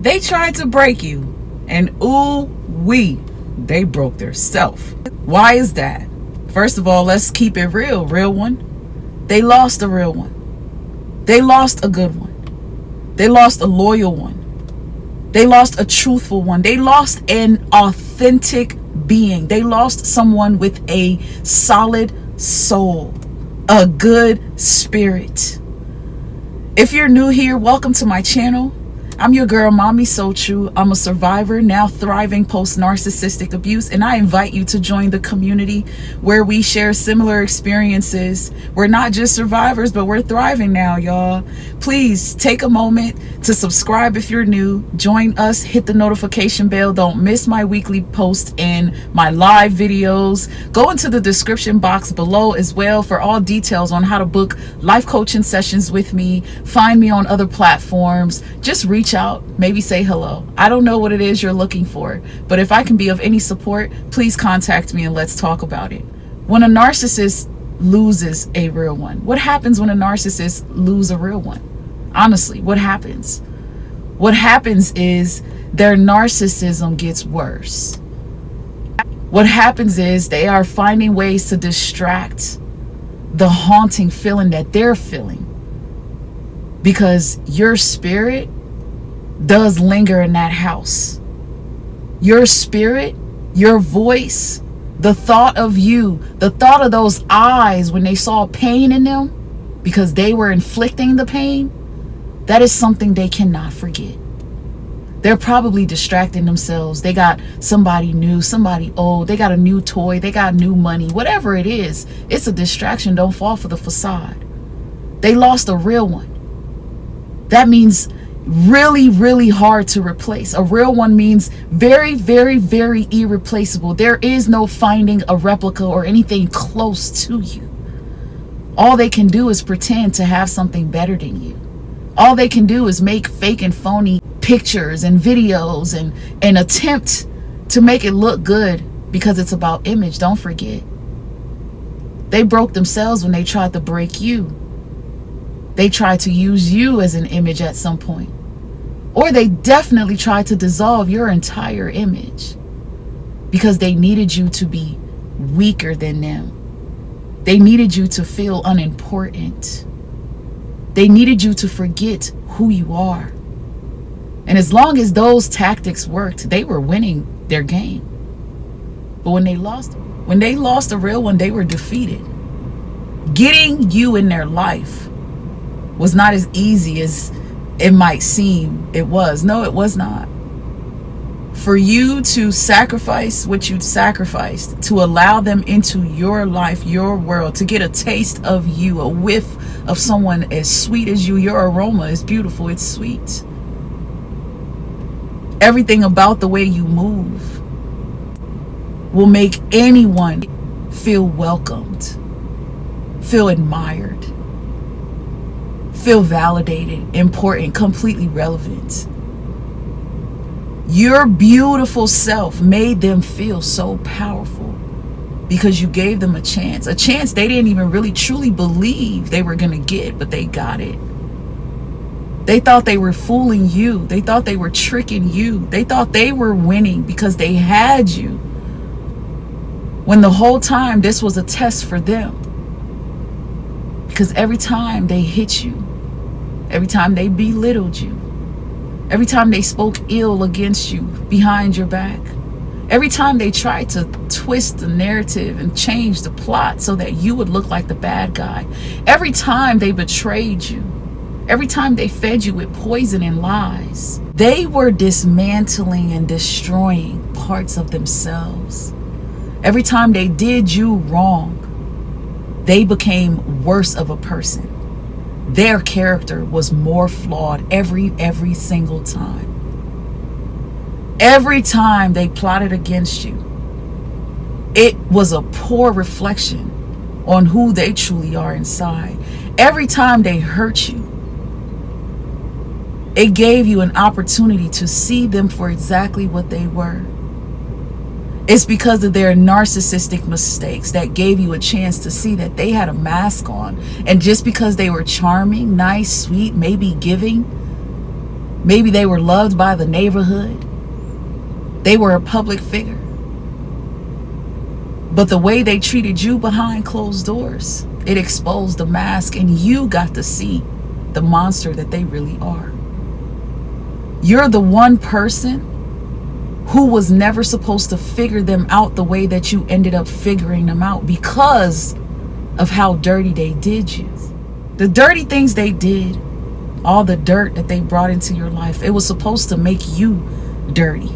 They tried to break you, and they broke their self. Why is that? First of all, let's keep it real. Real one. They lost a real one. They lost a good one. They lost a loyal one. They lost a truthful one. They lost an authentic being. They lost someone with a solid soul, a good spirit. If you're new here, welcome to my channel. I'm your girl, MamiSoTrue. I'm a survivor, now thriving post-narcissistic abuse, and I invite you to join the community where we share similar experiences. We're not just survivors, but we're thriving now, y'all. Please take a moment to subscribe if you're new. Join us, hit the notification bell. Don't miss my weekly posts and my live videos. Go into the description box below as well for all details on how to book life coaching sessions with me. Find me on other platforms. Just reach out, maybe say hello. I don't know what it is you're looking for, but if I can be of any support, please contact me and let's talk about it. When a narcissist loses a real one, what happens when a narcissist loses a real one? Honestly, what happens? What happens is their narcissism gets worse. What happens is they are finding ways to distract the haunting feeling that they're feeling, because your spirit does linger in that house. Your spirit, your voice, the thought of you, the thought of those eyes when they saw pain in them because they were inflicting the pain, that is something they cannot forget. They're probably distracting themselves. They got somebody new, somebody old, they got a new toy, they got new money, whatever it is, it's a distraction. Don't fall for the facade. They lost a real one. That means really, really hard to replace. A real one means very, very, very irreplaceable. There is no finding a replica or anything close to you. All they can do is pretend to have something better than you. All they can do is make fake and phony pictures and videos and attempt to make it look good because it's about image. Don't forget, they broke themselves when they tried to break you. They tried to use you as an image at some point. Or they definitely tried to dissolve your entire image because they needed you to be weaker than them. They needed you to feel unimportant. They needed you to forget who you are. And as long as those tactics worked, they were winning their game. But when they lost a real one, they were defeated. Getting you in their life was not as easy as it might seem it was. No, it was not. For you to sacrifice what you'd sacrificed to allow them into your life, your world, to get a taste of you, a whiff of someone as sweet as you. Your aroma is beautiful, it's sweet. Everything about the way you move will make anyone feel welcomed, feel admired, feel validated, important, completely relevant. Your beautiful self made them feel so powerful because you gave them a chance they didn't even really truly believe they were going to get, but they got it. They thought they were fooling you. They thought they were tricking you. They thought they were winning because they had you, when the whole time this was a test for them. Because every time they hit you, every time they belittled you, every time they spoke ill against you behind your back, every time they tried to twist the narrative and change the plot so that you would look like the bad guy, every time they betrayed you, every time they fed you with poison and lies, they were dismantling and destroying parts of themselves. Every time they did you wrong, they became worse of a person. Their character was more flawed every single time. Every time they plotted against you, it was a poor reflection on who they truly are inside. Every time they hurt you, it gave you an opportunity to see them for exactly what they were. It's because of their narcissistic mistakes that gave you a chance to see that they had a mask on. And just because they were charming, nice, sweet, maybe giving, Maybe they were loved by the neighborhood. They were a public figure. But the way they treated you behind closed doors, it exposed the mask, and you got to see the monster that they really are. You're the one person who was never supposed to figure them out the way that you ended up figuring them out, because of how dirty they did you. The dirty things they did, all the dirt that they brought into your life, it was supposed to make you dirty.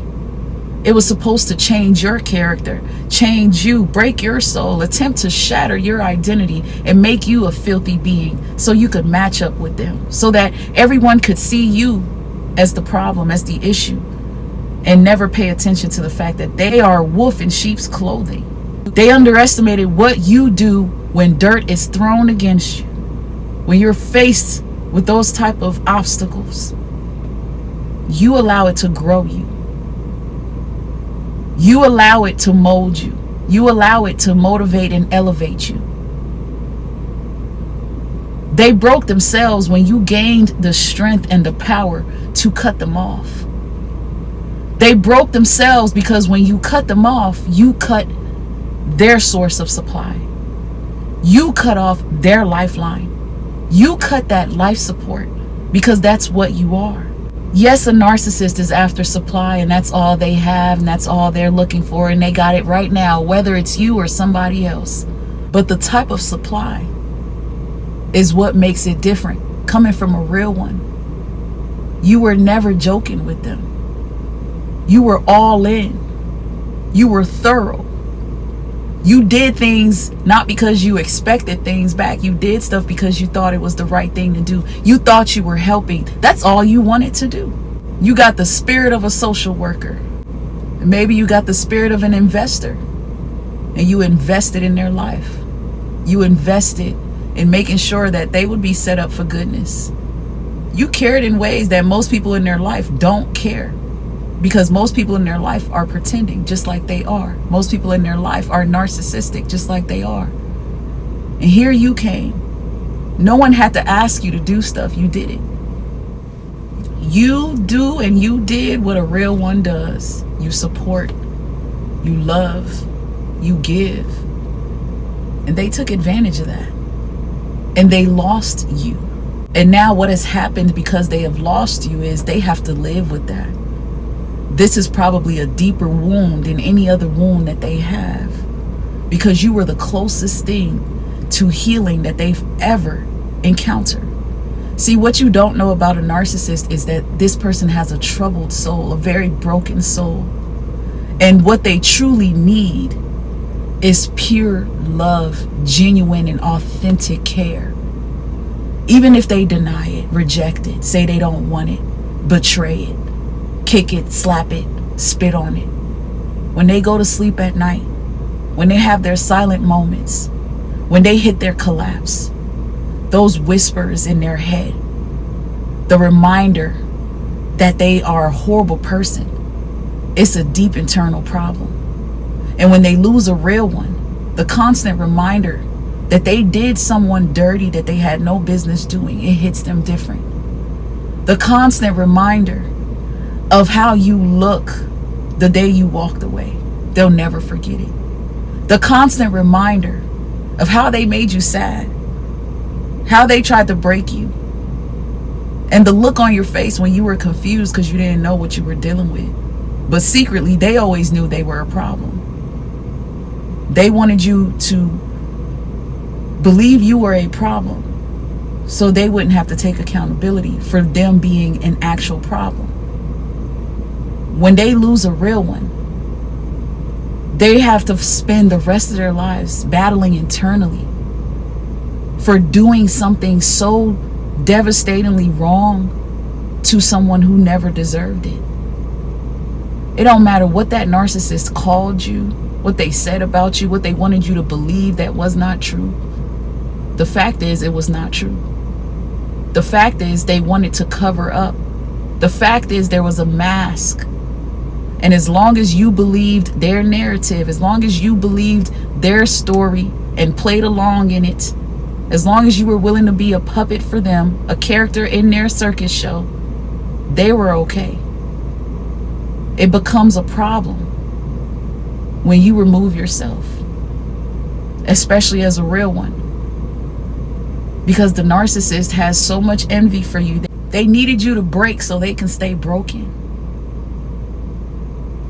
It was supposed to change your character, change you, break your soul, attempt to shatter your identity and make you a filthy being so you could match up with them, so that everyone could see you as the problem, as the issue, and never pay attention to the fact that they are a wolf in sheep's clothing. They underestimated what you do when dirt is thrown against you, when you're faced with those type of obstacles. You allow it to grow you. You allow it to mold you. You allow it to motivate and elevate you. They broke themselves when you gained the strength and the power to cut them off. They broke themselves because when you cut them off, you cut their source of supply. You cut off their lifeline. You cut that life support, because that's what you are. Yes, a narcissist is after supply, and that's all they have, and that's all they're looking for, and they got it right now, whether it's you or somebody else. But the type of supply is what makes it different, coming from a real one. You were never joking with them. You were all in. You were thorough. You did things not because you expected things back. You did stuff because you thought it was the right thing to do. You thought you were helping. That's all you wanted to do. You got the spirit of a social worker. Maybe you got the spirit of an investor, and you invested in their life. You invested in making sure that they would be set up for goodness. You cared in ways that most people in their life don't care, because most people in their life are pretending just like they are. Most people in their life are narcissistic just like they are. And here you came. No one had to ask you to do stuff. You did it. You do and you did what a real one does. You support, you love, you give. And they took advantage of that. And they lost you. And now what has happened because they have lost you is they have to live with that. This is probably a deeper wound than any other wound that they have, because you were the closest thing to healing that they've ever encountered. See, what you don't know about a narcissist is that this person has a troubled soul, a very broken soul. And what they truly need is pure love, genuine and authentic care. Even if they deny it, reject it, say they don't want it, betray it, kick it, slap it, spit on it. When they go to sleep at night, when they have their silent moments, when they hit their collapse, those whispers in their head, the reminder that they are a horrible person, it's a deep internal problem. And when they lose a real one, the constant reminder that they did someone dirty that they had no business doing, it hits them different. The constant reminder of how you look the day you walked away, they'll never forget it. The constant reminder of how they made you sad, how they tried to break you, and the look on your face when you were confused because you didn't know what you were dealing with. But secretly, they always knew they were a problem. They wanted you to believe you were a problem so they wouldn't have to take accountability for them being an actual problem. When they lose a real one, they have to spend the rest of their lives battling internally for doing something so devastatingly wrong to someone who never deserved it. It don't matter what that narcissist called you, what they said about you, what they wanted you to believe that was not true. The fact is, it was not true. The fact is, they wanted to cover up. The fact is, there was a mask. And as long as you believed their narrative, as long as you believed their story and played along in it, as long as you were willing to be a puppet for them, a character in their circus show, they were okay. It becomes a problem when you remove yourself, especially as a real one, because the narcissist has so much envy for you. They needed you to break so they can stay broken.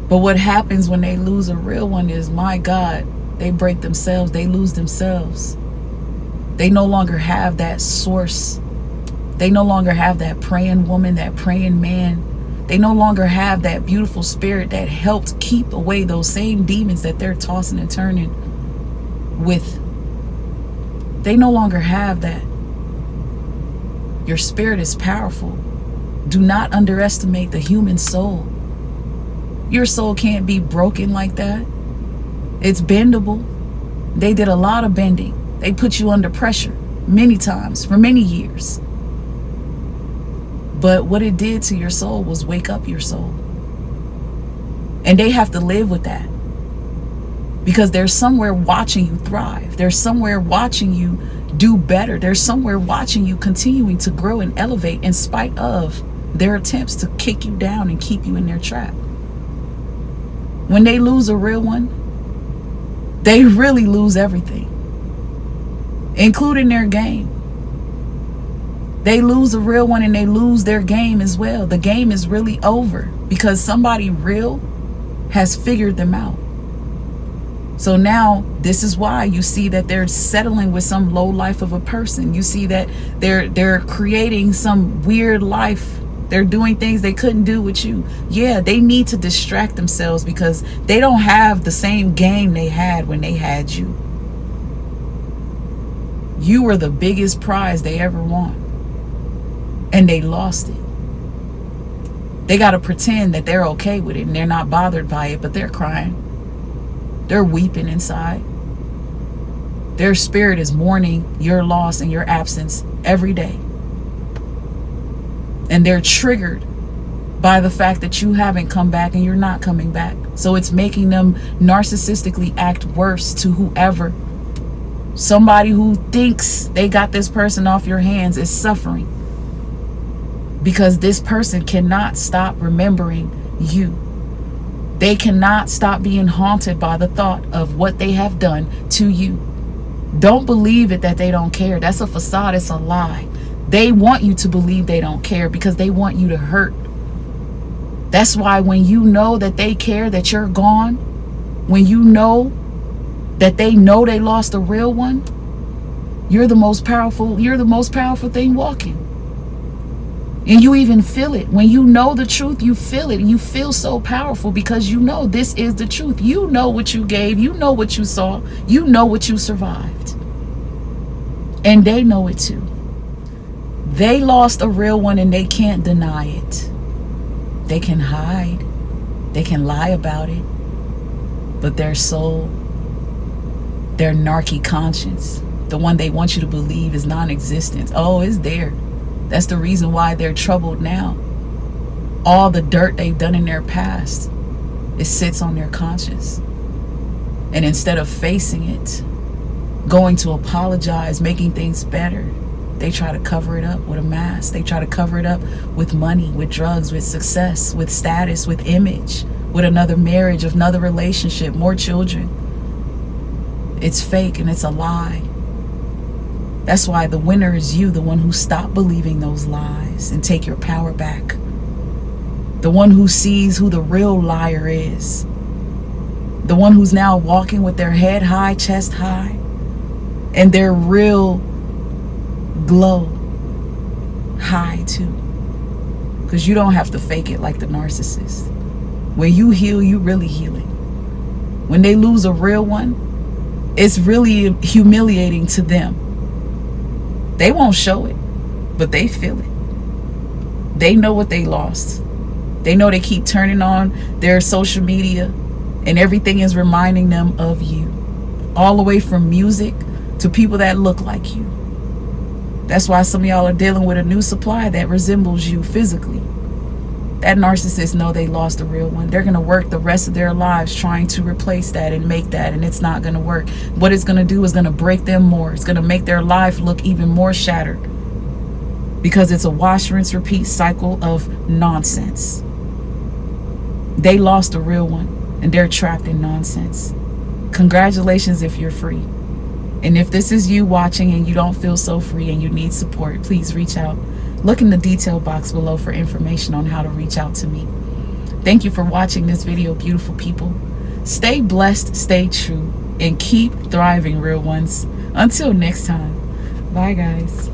But what happens when they lose a real one is, my God, they break themselves. They lose themselves. They no longer have that source. They no longer have that praying woman, that praying man. They no longer have that beautiful spirit that helped keep away those same demons that they're tossing and turning with. They no longer have that. Your spirit is powerful. Do not underestimate the human soul. Your soul can't be broken like that. It's bendable. They did a lot of bending. They put you under pressure many times for many years. But what it did to your soul was wake up your soul. And they have to live with that, because there's somewhere watching you thrive. There's somewhere watching you do better. There's somewhere watching you continuing to grow and elevate in spite of their attempts to kick you down and keep you in their trap. When they lose a real one, they really lose everything, including their game. They lose a real one and they lose their game as well. The game is really over because somebody real has figured them out. So now this is why you see that they're settling with some low life of a person. You see that they're creating some weird life. They're doing things they couldn't do with you. Yeah, they need to distract themselves because they don't have the same game they had when they had you. You were the biggest prize they ever won, and they lost it. They got to pretend that they're okay with it and they're not bothered by it, but they're crying. They're weeping inside. Their spirit is mourning your loss and your absence every day. And they're triggered by the fact that you haven't come back and you're not coming back. So it's making them narcissistically act worse to whoever. Somebody who thinks they got this person off your hands is suffering, because this person cannot stop remembering you. They cannot stop being haunted by the thought of what they have done to you. Don't believe it that they don't care. That's a facade. It's a lie. They want you to believe they don't care because they want you to hurt. That's why when you know that they care, that you're gone, when you know that they know they lost a real one, you're the most powerful thing walking. And you even feel it. When you know the truth, you feel it. And you feel so powerful because you know this is the truth. You know what you gave. You know what you saw. You know what you survived. And they know it too. They lost a real one and they can't deny it. They can hide. They can lie about it. But their soul, their narky conscience, the one they want you to believe is non-existent, oh, it's there. That's the reason why they're troubled now. All the dirt they've done in their past, it sits on their conscience. And instead of facing it, going to apologize, making things better, they try to cover it up with a mask. They try to cover it up with money, with drugs, with success, with status, with image, with another marriage, another relationship, more children. It's fake and it's a lie. That's why the winner is you, the one who stopped believing those lies and take your power back. The one who sees who the real liar is. The one who's now walking with their head high, chest high, and their real glow high too. Because you don't have to fake it like the narcissist. When you heal, you really healing. When they lose a real one, it's really humiliating to them. They won't show it, but they feel it. They know what they lost. They know they keep turning on their social media and everything is reminding them of you. All the way from music to people that look like you. That's why some of y'all are dealing with a new supply that resembles you physically. That narcissist know they lost a real one. They're going to work the rest of their lives trying to replace that and make that, and it's not going to work. What it's going to do is going to break them more. It's going to make their life look even more shattered. because it's a wash, rinse, repeat cycle of nonsense. They lost a real one and they're trapped in nonsense. Congratulations if you're free. And if this is you watching and you don't feel so free and you need support, please reach out. Look in the detail box below for information on how to reach out to me. Thank you for watching this video, beautiful people. Stay blessed, stay true, and keep thriving, real ones. Until next time. Bye, guys.